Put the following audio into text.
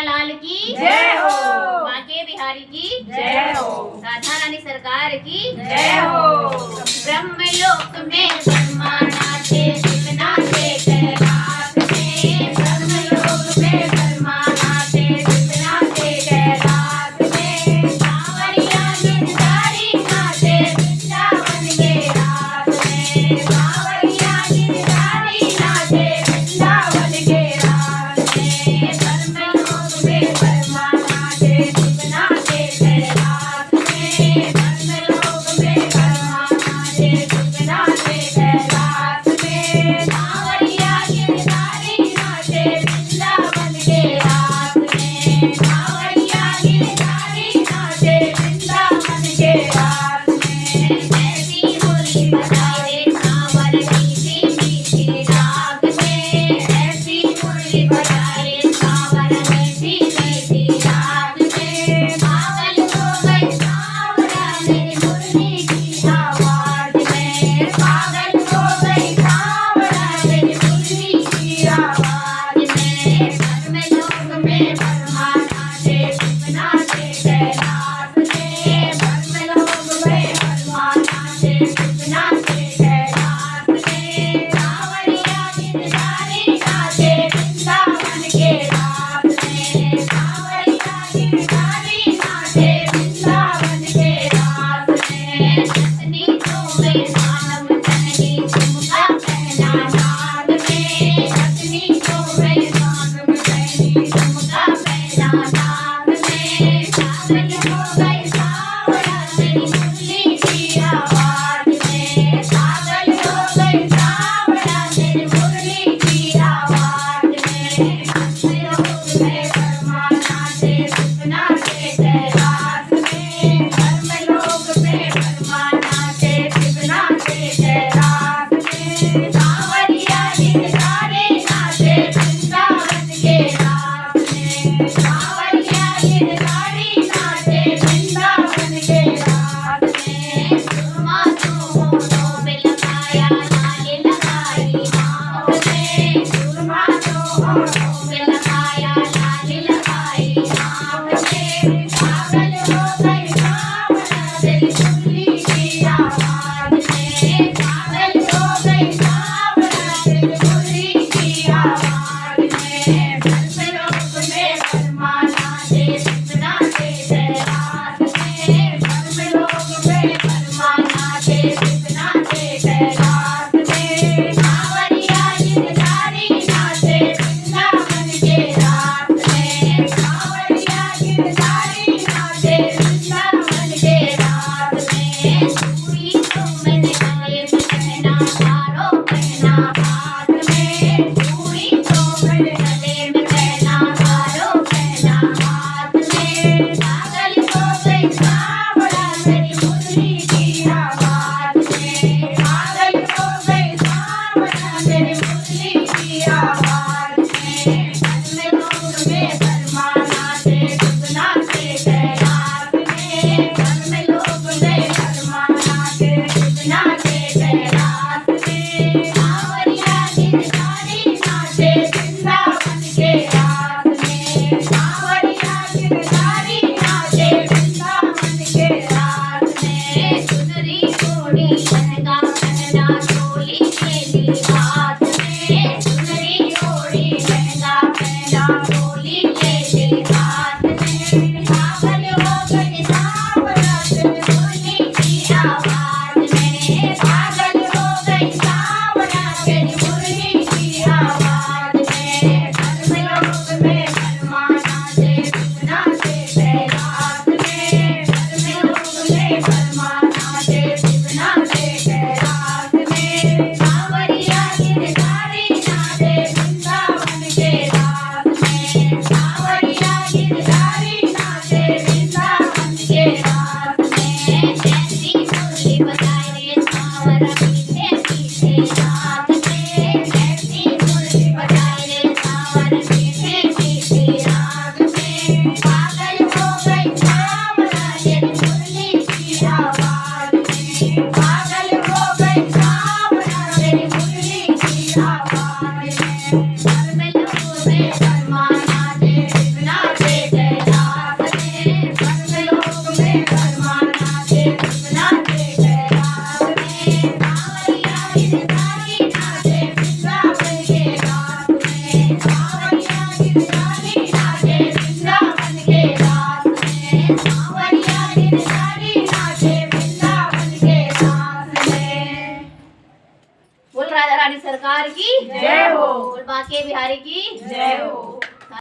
लाल की जय हो। बांके बिहारी की जय हो। राधा रानी सरकार की जय हो। ब्रह्मलोक में ब्रह्मा नाचे शिव नाचे कैलाश में। ब्रह्मलोक में ब्रह्मा नाचे शिव नाचे कैलाश में। कांवरिया गिरधारी नाचे वृंदावन के रास में। कांवरिया गिरधारी नाचे वृंदावन के रास में। ब्रह्मलोक में ब्रह्मा नाचे शिव नाचे कैलाश में। ब्रह्मलोक में ब्रह्मा नाचे शिव नाचे कैलाश में। कांवरिया गिरधारी नाचे वृंदावन के रास में। कांवरिया गिरधारी नाचे वृंदावन के रास में। ऐसी मुरली बजाए कांवर मीठी मीठी राग में। ऐसी मुरली बजाए कांवर मीठी मीठी राग में। पागल हो गई कांवरा मेरी मुरली की आवाज में। पागल हो गई कांवरा मेरी मुरली की आवाज में। ब्रह्मलोक में ब्रह्मा नाचे शिव नाचे कैलाश में। ब्रह्मलोक में ब्रह्मा नाचे शिव नाचे कैलाश में। कांवरिया गिरधारी नाचे वृंदावन के रास में। कांवरिया गिरधारी नाचे वृंदावन के रास में। नचनी तो मैं मानव जननी झुमका पहना नाद में। नचनी तो मैं मानव जननी झुमका पहना नाद में। पागल हो गई कांवरा मेरी मुरली की आवाज में। पागल हो गई कांवरा मेरी मुरली की आवाज में। ब्रह्मलोक में ब्रह्मा नाचे शिव नाचे कैलाश में। ब्रह्मलोक में ब्रह्मा नाचे शिव नाचे कैलाश में। कांवरिया गिरधारी नाचे वृंदावन के रास में। कांवरिया गिरधारी नाचे वृंदावन के रास में। सुरमा तो होठों में लगाया लाली लगाई आँख में। सुरमा तो होठों में लगाया लाली लगाई आँख में। पागल हो गई कांवरा मेरी मुरली की आवाज में। पागल हो गई कांवरा मेरी मुरली की आवाज में। ब्रह्मलोक में ब्रह्मा नाचे शिव नाचे कैलाश में। ब्रह्मलोक में ब्रह्मा नाचे शिव नाचे कैलाश में। कांवरिया गिरधारी नाचे वृंदावन के रास में। कांवरिया गिरधारी नाचे वृंदावन के रास में। चूड़ी तो मैंने गले में पहना हारों पहना हाथ में। चूड़ी तो मैंने गले में पहना हारों पहना हाथ में। पागल हो गई कांवरा मेरी मुरली की आवाज में। पागल हो गई कांवरा मेरी मुरली की आवाज में। ब्रह्मलोक में ब्रह्मा नाचे शिव नाचे कैलाश में। ब्रह्मलोक में ब्रह्मा नाचे शिव नाचे कैलाश में। कांवरिया गिरधारी नाचे वृंदावन के रास में। कांवरिया गिरधारी नाचे वृंदावन के रास में। चुनरी ओढ़ी लहंगा पहना चोली लेली हाथ में। चुनरी ओढ़ी लहंगा पहना चोली लेली हाथ में। पागल हो गई कांवरा मेरी मुरली की आवाज में। पागल हो गई कांवरा मेरी मुरली की आवाज में। ब्रह्मलोक में ब्रह्मा नाचे शिव नाचे कैलाश में। ब्रह्मलोक में ब्रह्मा नाचे शिव नाचे कैलाश में। कांवरिया गिरधारी नाचे वृंदावन के रास में। सरकार की जय हो। बोल बांके बिहारी की जय हो।